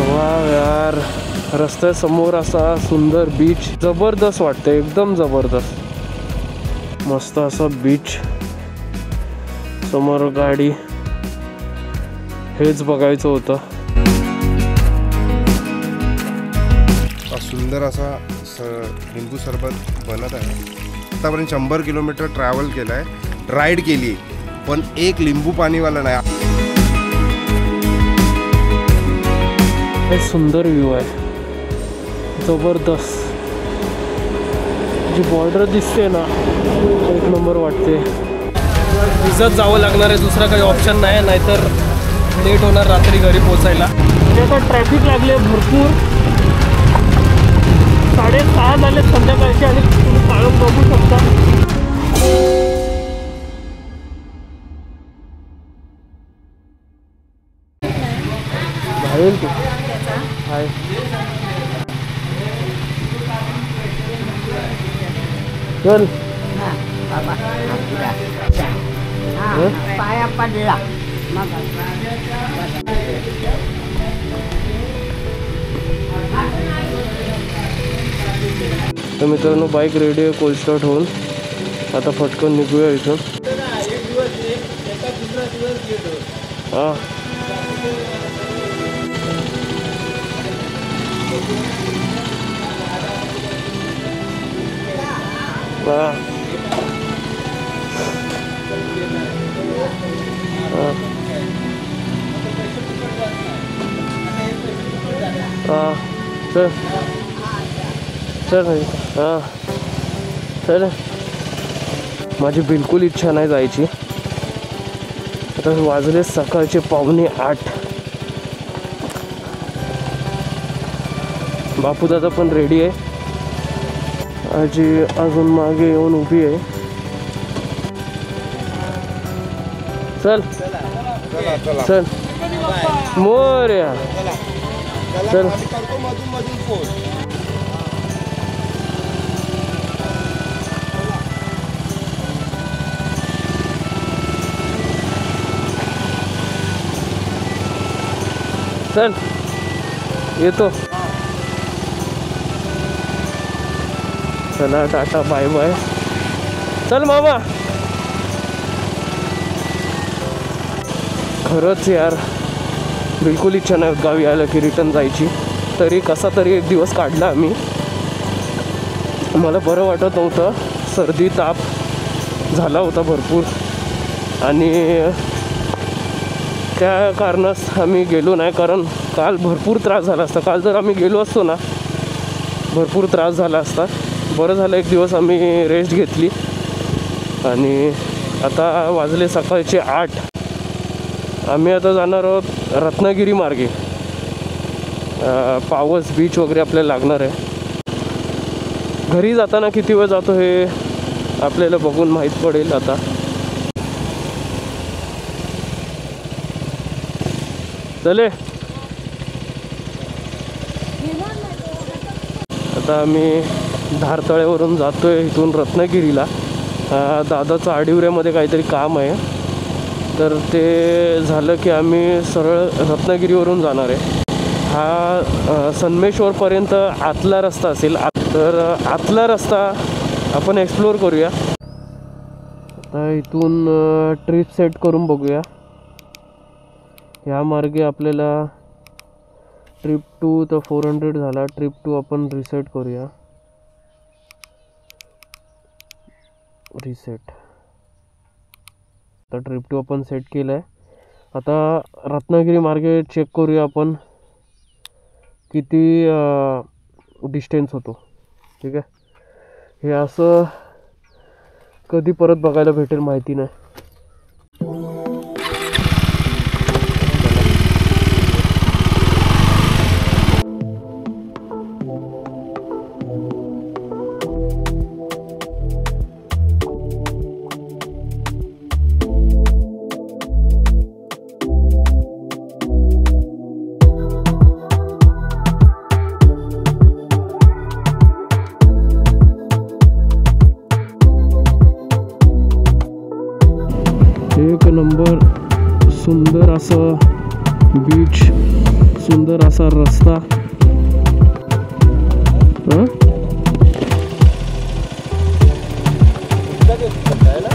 वा यार, रस्त्यासमोर असा सुंदर बीच, जबरदस्त वाटते, एकदम जबरदस्त, मस्त असा बीच, समोर गाडी, हेच बघायचं होतं. सुंदर असा लिंबू सरबत बनत आहे. आतापर्यंत 100 किलोमीटर ट्रॅव्हल केलाय, राईड केली, पण एक लिंबू पाणीवाला नाही. हे सुंदर व्ह्यू आहे, जबरदस्त. जी बॉर्डर दिसते ना, एक नंबर वाटते. भिजत जावं लागणार आहे, दुसरा काही ऑप्शन नाही, नाहीतर लेट होणार रात्री घरी पोचायला. म्हणजे आता ट्रॅफिक लागले भरपूर, 6:30 झाले संध्याकाळचे, आणि तुम्ही काळून बघू शकता. भावेल तू हाय. चल पाया पडला. तर मित्रांनो, बाईक रेडी आहे कोल्ड स्टार्ट होऊन. आता फटकन निघूया इथून. हां चल चल हां चल. माझी बिलकुल इच्छा नाही जायची. आता वाजले सकाळचे 7:45. बापूदादा पण रेडी आहे. आजी अजून मागे येऊन उभी आहे. चल चल मोरया चल. चल येतो. चला टाटा बाय बाय. चल मामा. खरंच यार, बिलकुल इच्छा नाही गावी आलं की रिटर्न जायची. तरी कसा तरी एक दिवस काढला आम्ही. मला बरं वाटत नव्हतं, सर्दी ताप झाला होता भरपूर, आणि त्या कारणास आम्ही गेलो नाही. कारण काल भरपूर त्रास झाला असता. काल जर आम्ही गेलो असतो ना, भरपूर त्रास झाला असता. बरं झालं एक दिवस आम्ही रेस्ट घेतली. आणि आता वाजले सकाळचे 8. आम्ही आता जाणार आहोत रत्नागिरी मार्गे. पावस बीच वगैरे आपल्याला लागणार आहे. घरी जाताना किती वेळ जातो हे आपल्याला बघून माहीत पडेल. आता चले. आता आम्ही धारतळ्यावरून जातो आहे इथून रत्नागिरीला. दादाचं आडिवऱ्यामध्ये काहीतरी काम आहे, तर ते झालं की आम्ही सरळ रत्नागिरीवरून जाणार आहे. हा संगमेश्वरपर्यंत आतला रस्ता असेल, तर आतला रस्ता आपण एक्सप्लोअर करूया. आता इथून ट्रिप सेट करून बघूया. ह्या मार्गे आपल्याला ट्रिप 2 तर 400 झाला. ट्रिप 2 आपण रिसेट करूया. रिसेट. आता ट्रिप 2 आपण सेट केलं आहे. आता रत्नागिरी मार्गे चेक करूया आपण किती डिस्टन्स होतो. ठीक आहे. हे असं कधी परत बघायला भेटेल माहिती नाही. नंबर सुंदर असं बीच, सुंदर असा रस्ता.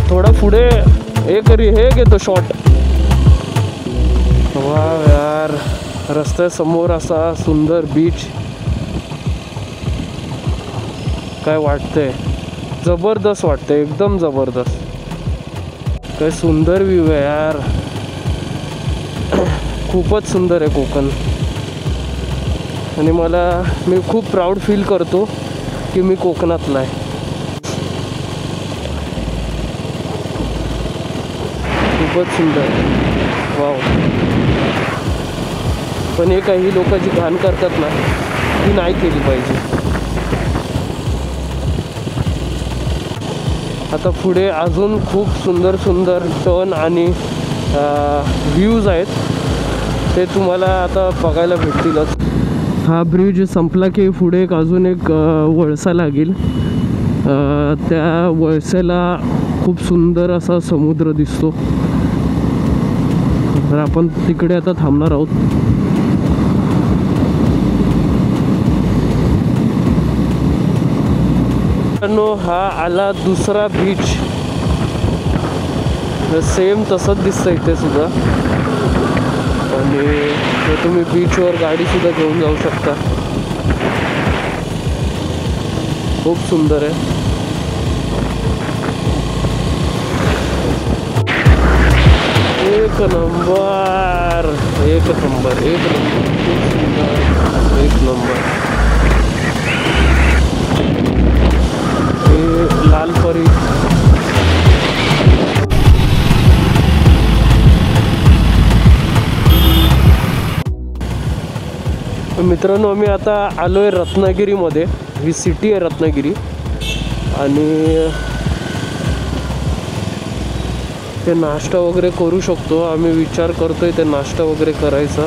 थोडा पुढे एक हे घेतो शॉट. वा यार, रस्त्यासमोर असा सुंदर बीच. काय वाटतंय, जबरदस्त वाटतंय, एकदम जबरदस्त. काय सुंदर व्ह्यू आहे यार, खूपच सुंदर आहे कोकण. आणि मी खूप प्राऊड फील करतो की मी कोकणातला आहे. खूपच सुंदर, वाव. पण हे काही लोक जी घाण करतात ना, ती नाही केली पाहिजे. आता पुढे अजून खूप सुंदर सुंदर टर्न आणि व्ह्यूज आहेत, ते तुम्हाला आता बघायला भेटतीलच. हा ब्रिज संपला की पुढे अजून एक वळसा लागेल. त्या वळसाला खूप सुंदर असा समुद्र दिसतो. तर आपण तिकडे आता थांबणार आहोत. हा आला दुसरा बीच. सेम तसंच दिसतं इथे सुद्धा. आणि तुम्ही बीचवर गाडी सुद्धा घेऊन जाऊ शकता. खूप सुंदर आहे. एक नंबर, एक नंबर, एक नंबर, खूप सुंदर, एक नंबर. लाल परी. मित्रांनो, आम्ही आता आलो आहे रत्नागिरीमध्ये. ही सिटी आहे रत्नागिरी. आणि ते नाश्ता वगैरे करू शकतो. आम्ही विचार करतोय ते नाश्ता वगैरे करायचा.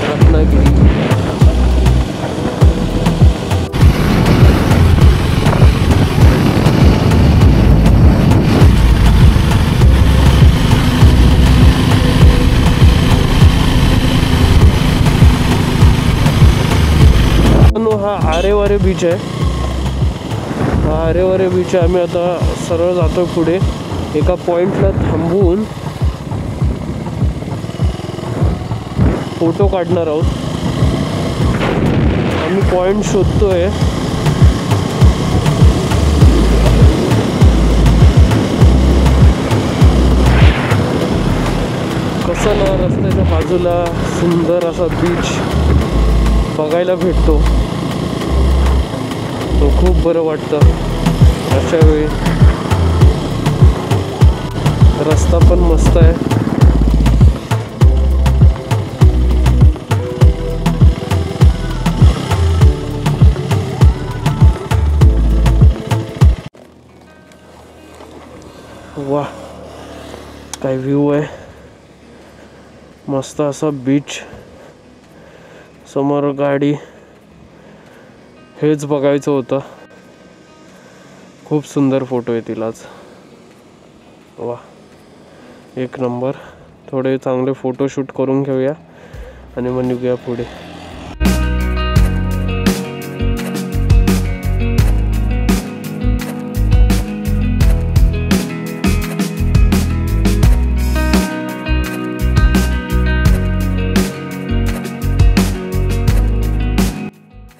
रत्नागिरी. हा आरेवारे बीच आहे. हा आरेवारे बीच आहे. आम्ही आता सरळ जातो पुढे. एका पॉइंटला थांबून फोटो काढणार आहोत. आम्ही पॉइंट शोधतोय. कसं ना, रस्त्याच्या बाजूला सुंदर असा बीच बघायला भेटतो. तो खूप बरं वाटतं अशा वेळी. रस्ता पण मस्त आहे. वा, काय व्ह्यू आहे. मस्त असा बीच, समोर गाडी. हेच बघायचं होतं. खूप सुंदर फोटो येतील आज. वा, एक नंबर. थोडे चांगले फोटोशूट करून घेऊया आणि मग निघूया पुढे.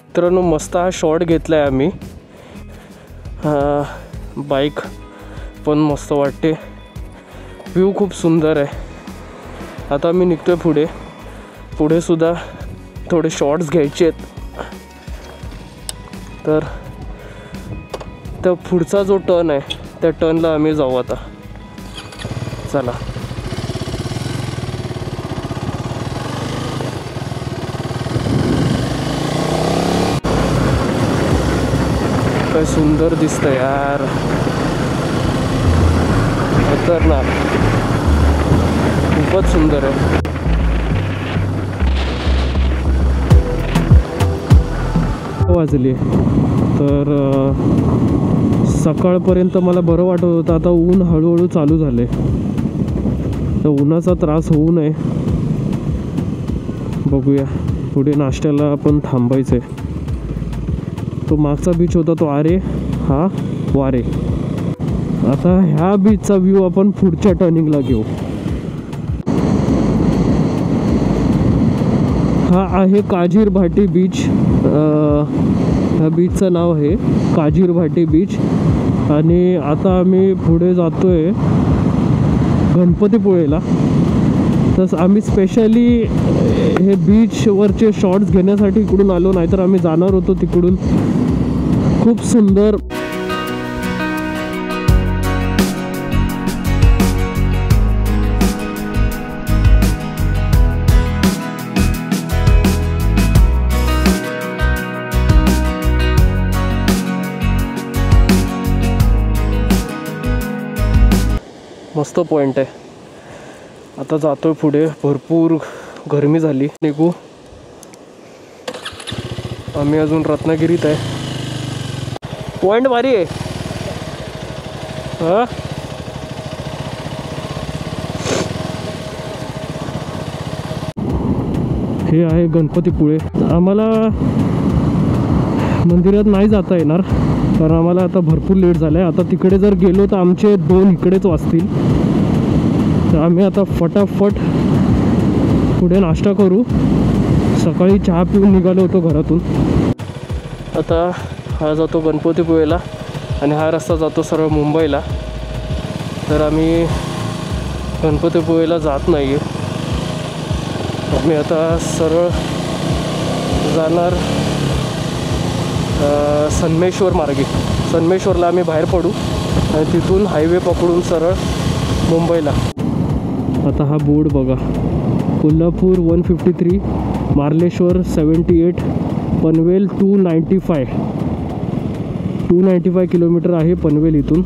मित्रांनो, मस्त हा शॉट घेतला आहे आम्ही. बाईक पण मस्त वाटते. व्ह्यू खूप सुंदर आहे. आता मी निघतोय पुढे. पुढे सुद्धा थोडे शॉट्स घ्यायचे आहेत. तर पुढचा जो टर्न आहे त्या टर्नला आम्ही जाऊ आता. चला. काय सुंदर दिसतं यार, खतरनाक. खूपच सुंदर आहे. वाजली. तर सकाळपर्यंत मला बरं वाटत होतं. आता ऊन हळूहळू चालू झाले, तर उन्हाचा त्रास होऊ नये. बघूया, पुढे नाश्त्याला आपण थांबायचं आहे. तो मागचा बीच होता तो आरे, हा वारे. आता ह्या बीचचा व्ह्यू आपण पुढच्या टर्निंगला घेऊ. हा आहे काजीर भाटी बीच. ह्या बीचचं नाव आहे काजीर भाटी बीच. आणि आता आम्ही पुढे जातोय गणपतीपुळेला. तसं आम्ही स्पेशली हे बीचवरचे शॉट्स घेण्यासाठी इकडून आलो, नाहीतर आम्ही जाणार होतो तिकडून. खूप सुंदर मस्त पॉईंट आहे. आता जातोय पुढे, भरपूर गरमी झाली. निघू, आम्ही अजून रत्नागिरीत आहे. पॉईंट भारी आहे. हा हे आहे गणपतीपुळे. आम्हाला मंदिरात नाही जाता येणार कारण आम्हाला आता भरपूर लेट झालं आहे. आता तिकडे जर गेलो तर आमचे 2 इकडेच वाजतील. तर आम्ही आता फटाफट पुढे नाश्ता करू. सकाळी चहा पिऊन निघालो होतो घरातून. आता हा जातो गणपतीपुळेला आणि हा रस्ता जातो सरळ मुंबईला. तर आम्ही गणपतीपुळेला जात नाही आहे. आम्ही आता सरळ जाणार सन्मेश्वर मार्गे. सन्मेश्वरला आम्ही बाहेर पडू आणि तिथून हायवे पकडून सरळ मुंबईला. आता हा बोर्ड बघा, कोल्हापूर 153, मार्लेश्वर 78, पनवेल 295 किलोमीटर आहे पनवेल इथून.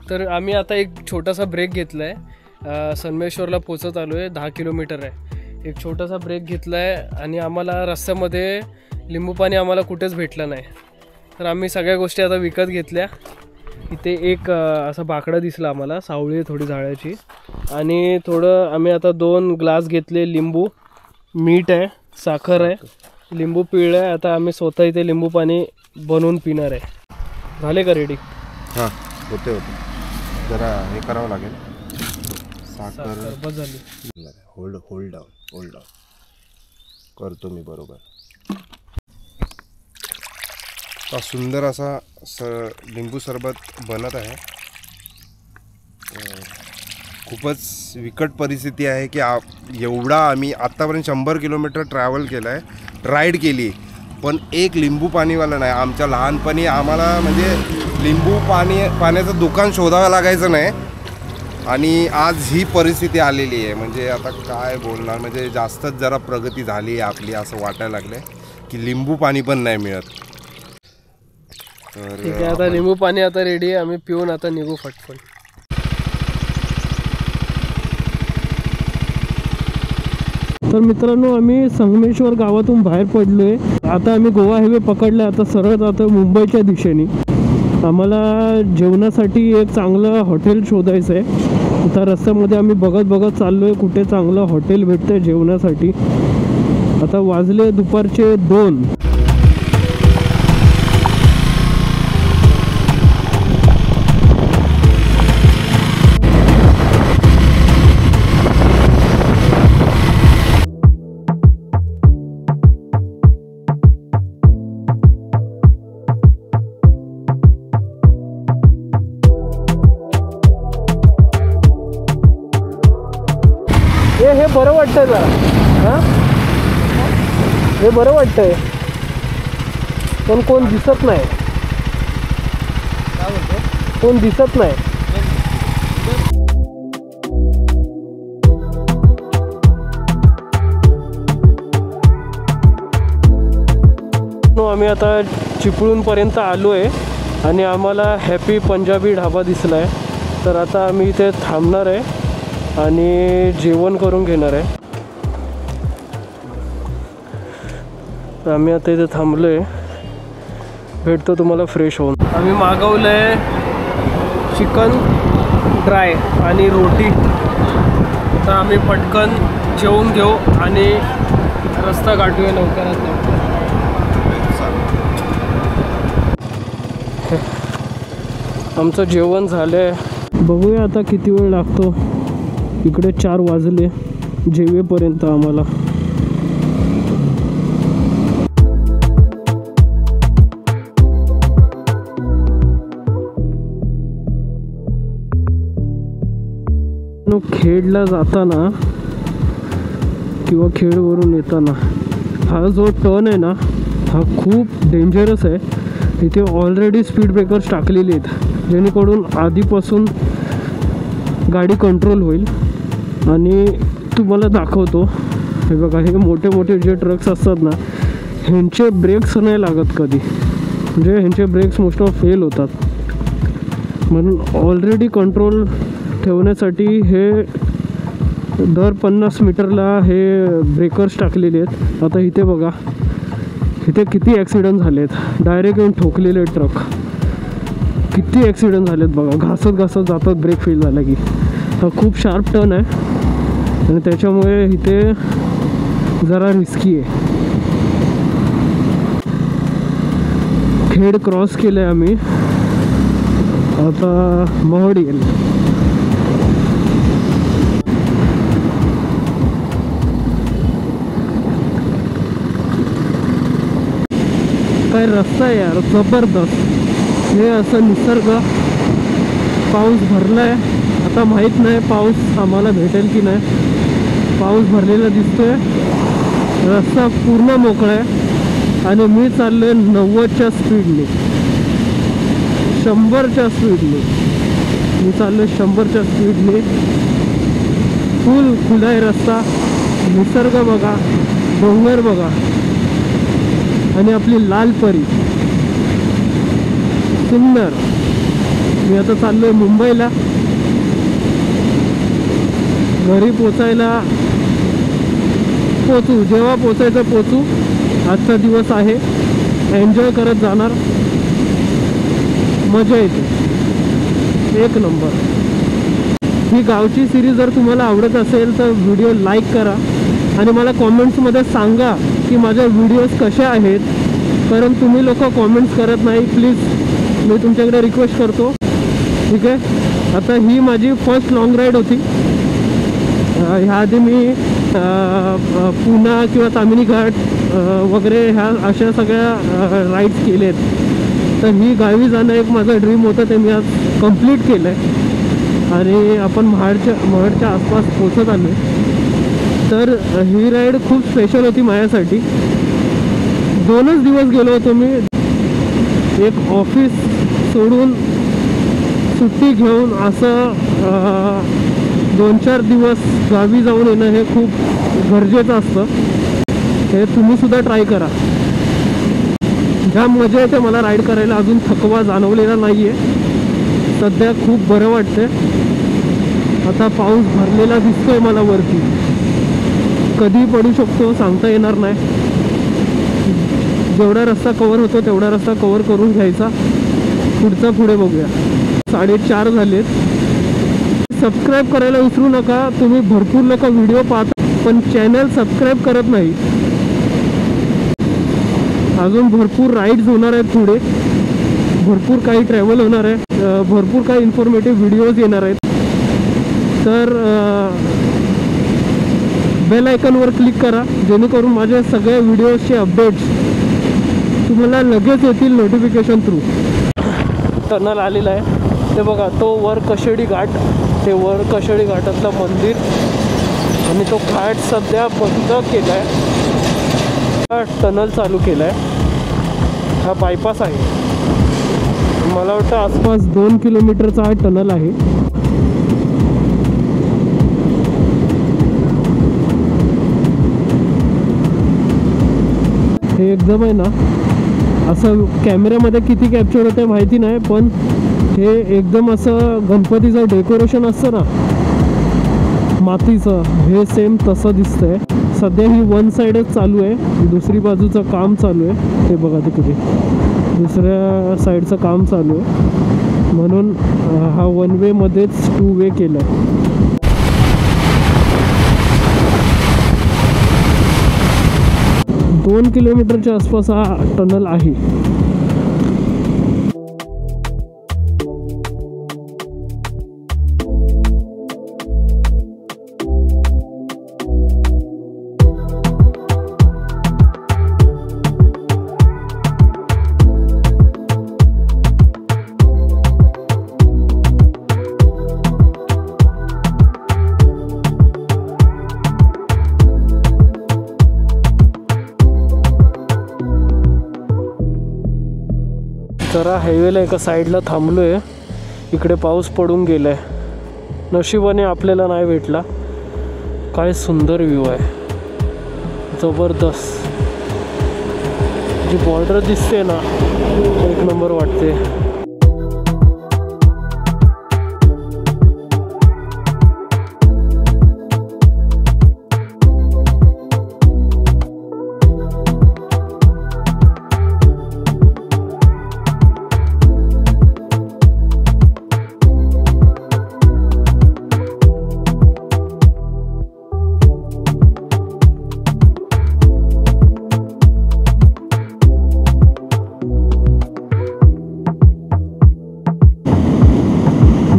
तर आम्ही आता एक छोटासा ब्रेक घेतला आहे. सन्मेश्वरला पोचत आलो आहे, 10 किलोमीटर आहे. एक छोटासा ब्रेक घेतला आहे आणि आम्हाला रस्त्यामध्ये लिंबू पाणी आम्हाला कुठेच भेटलं नाही. तर आम्ही सगळ्या गोष्टी आता विकत घेतल्या. इथे एक असा बाकडा दिसला आम्हाला, सावळी आहे थोडी झाडाची. आणि थोडं आम्ही आता 2 ग्लास घेतले. लिंबू, मीठ आहे, साखर आहे, लिंबू पिळलं आहे. आता आम्ही स्वतः इथे लिंबू पाणी बनवून पिणार आहे. झाले का रेडी? हां, होते जरा हे करावं लागेल. साखर बस झाली. होल्ड डाऊन करतो मी बरोबर. सुंदर असा लिंबू सरबत बनत आहे. खूपच विकट परिस्थिती आहे की एवढा आम्ही आत्तापर्यंत 100 किलोमीटर ट्रॅव्हल केलं आहे, राईड केली, पण एक लिंबू पाणीवाला नाही. आमच्या लहानपणी आम्हाला म्हणजे लिंबू पाण्याचं दुकान शोधावं लागायचं नाही आणि आज ही परिस्थिती आलेली आहे. म्हणजे आता काय बोलणार, म्हणजे जास्तच जरा प्रगती झाली आहे आपली असं वाटायला लागलं की लिंबू पाणी पण नाही मिळत. तर ठीक आहे, आता लिंबू पाणी आता रेडी आहे. आम्ही पिऊन आता निघू फटफट. तर मित्रांनो, आम्ही संगमेश्वर गावातून बाहेर पडलोय. आता आम्ही गोवा हायवे पकडला. आता सरळ जातो मुंबईच्या दिशेने. आम्हाला जेवणासाठी एक चांगलं हॉटेल शोधायचं आहे. आता रस्त्यामध्ये आम्ही बघत चाललोय कुठे चांगलं हॉटेल भेटतंय जेवणासाठी. आता वाजले दुपारचे 2. हे बरं वाटतंय जरा. हां, हे बरं वाटतंय. पण कोण दिसत नाही. काय म्हणतो? कोण दिसत नाही. आम्ही आता चिपळूणपर्यंत आलो आहे आणि आम्हाला हॅपी पंजाबी ढाबा दिसला आहे. तर आता आम्ही इथे थांबणार आहे आणि जेवण करून घेणार आहे. आम्ही आता इथे थांबलो आहे. भेटतो तुम्हाला फ्रेश होऊन. आम्ही मागवलं आहे चिकन ड्राय आणि रोटी. तर आम्ही पटकन जेवून घेऊ आणि रस्ता गाठूया लवकरात लवकर. आमचं जेवण झालं आहे. बघूया आता किती वेळ लागतो. इकडे 4 वाजले जेवेपर्यंत आम्हाला. खेडला जाताना किंवा खेडवरून येताना हा जो टर्न आहे ना, हा खूप डेंजरस आहे. इथे ऑलरेडी स्पीड ब्रेकर्स टाकलेले आहेत जेणेकरून आधीपासून गाडी कंट्रोल होईल. आणि तुम्हाला दाखवतो, हे बघा, हे मोठे मोठे जे ट्रक्स असतात ना, ह्यांचे ब्रेक्स नाही लागत कधी. म्हणजे ह्यांचे ब्रेक्स मोस्ट ऑफ फेल होतात. म्हणून ऑलरेडी कंट्रोल ठेवण्यासाठी हे दर 50 मीटरला हे ब्रेकर्स टाकलेले आहेत. आता इथे बघा, इथे किती ॲक्सिडेंट झाले आहेत. डायरेक्ट येऊन ठोकलेले ट्रक. किती ॲक्सिडेंट झालेत बघा. घासत घासत जातात ब्रेक फेल झाला की. हा खूप शार्प टर्न आहे आणि त्याच्यामुळे इथे जरा रिस्की आहे. खेड क्रॉस केलं आहे आम्ही. आता महड येईल. काय रस्ता आहे यार, जबरदस्त. हे असं निसर्ग. पाऊस भरला आहे. आता माहीत नाही पाऊस आम्हाला भेटेल की नाही. पाऊस भरलेला दिसतोय. रस्ता पूर्ण मोकळा आहे आणि मी चाललो आहे 90च्या स्पीडने. 100च्या स्पीडने मी चाललो आहे. 100च्या स्पीडने. फुल खुला आहे रस्ता. निसर्ग बघा, डोंगर बघा आणि आपली लाल परी. सुंदर. मी आता चाललो आहे मुंबईला. घरी पोचायला पोचू, जेव्हा पोचायचं पोचू. आजचा दिवस आहे, एन्जॉय करत जाणार. मजा येते. एक नंबर. ही गावची सिरीज जर तुम्हाला आवडत असेल तर व्हिडिओ लाईक करा आणि मला कॉमेंट्समध्ये सांगा की माझ्या व्हिडिओज कसे आहेत. कारण तुम्ही लोक कॉमेंट्स करत नाही. प्लीज मी तुमच्याकडे रिक्वेस्ट करतो. ठीक आहे. आता ही माझी फर्स्ट लॉंग राईड होती. ह्याआधी मी पुणा किंवा तामिनी घाट वगैरे ह्या अशा सगळ्या राईड्स केले आहेत. तर ही गावी जाणं एक माझं ड्रीम होतं, ते मी आज कंप्लीट केलं आहे. आणि आपण महडच्या आसपास पोचत आलो. तर ही राईड खूप स्पेशल होती माझ्यासाठी. 2च दिवस गेलो होतो मी. एक ऑफिस सोडून सुट्टी घेऊन असं 2-4 दिवस गावी जाऊन येणं हे खूप गरजेचं असतं. हे तुम्हीसुद्धा ट्राय करा. जाम मजा येते मला राईड करायला. अजून थकवा जाणवलेला नाही आहे. सध्या खूप बरं वाटतं. आता पाऊस भरलेला दिसतोय मला वरती. कधी पडू शकतो सांगता येणार नाही. जेवढा रस्ता कवर होतो तेवढा रस्ता कवर करून घ्यायचा. पुढचा पुढे बघूया. 4:30 झालेत. सबस्क्राईब करायला विसरू नका. तुम्ही भरपूर लोक व्हिडिओ पाहता पण चॅनल सबस्क्राईब करत नाही. अजून भरपूर राईड्स होणार आहेत पुढे. भरपूर काही ट्रॅव्हल होणार आहे. भरपूर काही इन्फॉर्मेटिव्ह व्हिडिओज येणार आहेत. तर बेल आयकॉनवर क्लिक करा जेणेकरून माझ्या सगळ्या व्हिडिओजचे अपडेट्स तुम्हाला लगेच येतील नोटिफिकेशन थ्रू. टनल आलेला आहे ते बघा. तो वर कशेडी घाट, ते वर कशेडी घाटातलं मंदिर. आणि तो घाट सध्या बंद केला आहे. टनल चालू केला आहे. हा बायपास आहे. मला वाटतं आसपास 2 किलोमीटरचा हा टनल आहे. हे एकदम आहे ना, असं कॅमेऱ्यामध्ये किती कॅप्चर होते माहिती नाही, पण हे एकदम असं गणपतीचं डेकोरेशन असतं ना मातीचं, हे सेम तसं दिसतंय. सध्या ही वन साईडच चालू आहे, दुसरी बाजूचं काम चालू आहे. हे बघा तिकडे दुसऱ्या साईडचं काम चालू आहे, म्हणून हा वन वे मध्येच 2 वे केलं आहे. दोन किलोमीटरच्या आसपास हा टनल आहे. जरा हायवेला एका साईडला थांबलो आहे. इकडे पाऊस पडून गेला आहे, नशिबाने आपल्याला नाही भेटला. काय सुंदर व्ह्यू आहे, जबरदस्त. जी बॉर्डर दिसते ना, एक नंबर वाटते.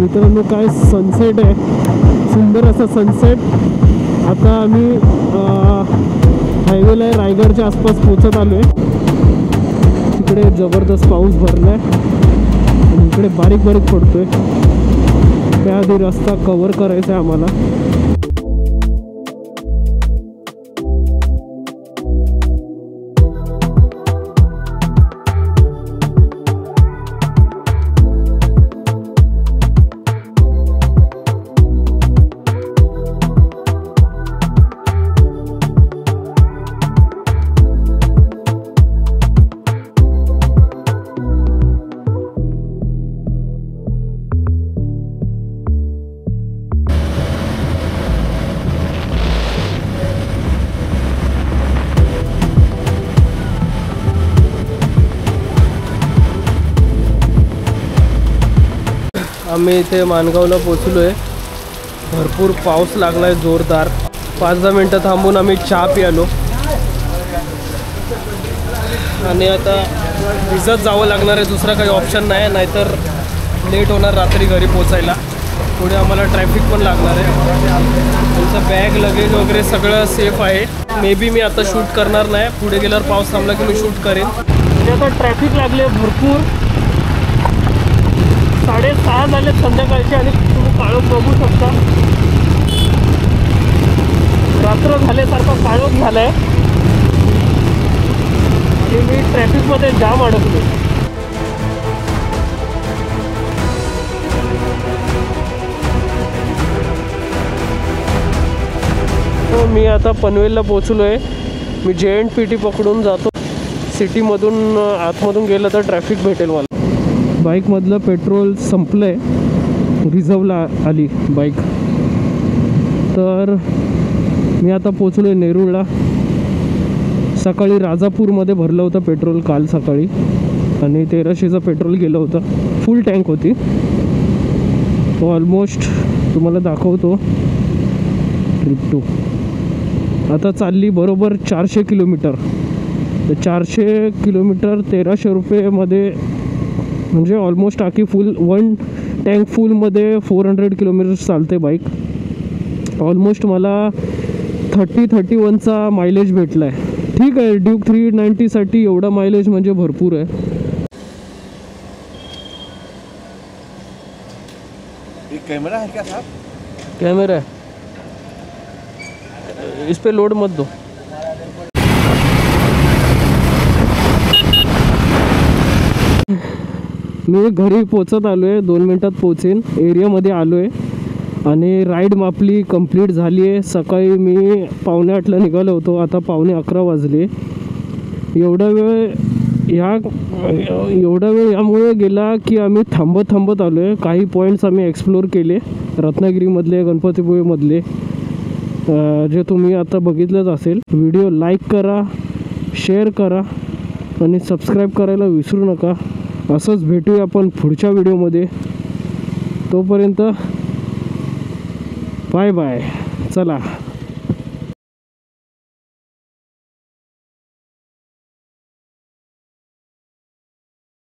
मित्रांनो, काय सनसेट आहे, सुंदर असा सनसेट. आता आम्ही हायवेला रायगडच्या आसपास पोचत आलो आहे. तिकडे जबरदस्त पाऊस भरला आहे आणि इकडे बारीक बारीक पडतोय. त्याआधी रस्ता कव्हर करायचा आहे आम्हाला. आम्ही इथे माणगावला पोचलो आहे. भरपूर पाऊस लागला आहे, जोरदार. 5-10 मिनटं थांबून आम्ही चहा प्यालो आणि आता भिजत जावं लागणार आहे. दुसरा काही ऑप्शन नाही, नाहीतर लेट होणार रात्री घरी पोचायला. पुढे आम्हाला ट्रॅफिक पण लागणार आहे. तुमचं बॅग लगेज वगैरे सगळं सेफ आहे. मे बी मी आता शूट करणार नाही, पुढे गेल्यावर पाऊस थांबला की मी शूट करेन. म्हणजे आता ट्रॅफिक लागले भरपूर. 6:30 झाले संध्याकाळचे आणि तुम्ही काळोख बघू शकता. रात्र झाल्यासारखा काळोख झाला आहे आणि मी ट्रॅफिकमध्ये जाम अडकलो. तो मी आता पनवेलला पोचलो आहे. मी JNPT पकडून जातो. सिटीमधून आतमधून गेलं तर ट्रॅफिक भेटेल मला. बाईकमधलं पेट्रोल संपलं आहे, रिझर्वला आली बाईक. तर मी आता पोचलो आहे नेरूळला. सकाळी राजापूरमध्ये भरलं होतं पेट्रोल काल सकाळी आणि 1300चं पेट्रोल गेलं होतं. फुल टँक होती. ऑलमोस्ट तुम्हाला दाखवतो ट्रिप 2. आता चालली बरोबर 400 किलोमीटर. तर 400 किलोमीटर 1300 रुपयेमध्ये म्हणजे ऑलमोस्ट आखी फुल 1 टँक फुलमध्ये 400 किलोमीटर चालते बाईक. ऑलमोस्ट मला 30-31चा मायलेज भेटला आहे. ठीक आहे, ड्यूक 390साठी एवढा मायलेज म्हणजे भरपूर आहे. कैमरा है क्या साहब? कैमरा है, इस पे लोड मत दो. मी घरी पोचत आलो आहे, 2 मिनटात पोचेन. एरियामध्ये आलो आहे आणि राईड आपली कंप्लीट झाली आहे. सकाळी मी 7:45ला निघालो होतो, आता 11:15 वाजले. एवढा वेळ यामुळे गेला की आम्ही थांबत आलो आहे. काही पॉईंट्स आम्ही एक्सप्लोर केले रत्नागिरीमधले, गणपतीपुळेमधले, जे तुम्ही आता बघितलंच असेल. व्हिडिओ लाईक करा, शेअर करा आणि सबस्क्राईब करायला विसरू नका. असंच भेटूया आपण पुढच्या व्हिडिओमध्ये. तोपर्यंत बाय बाय. चला.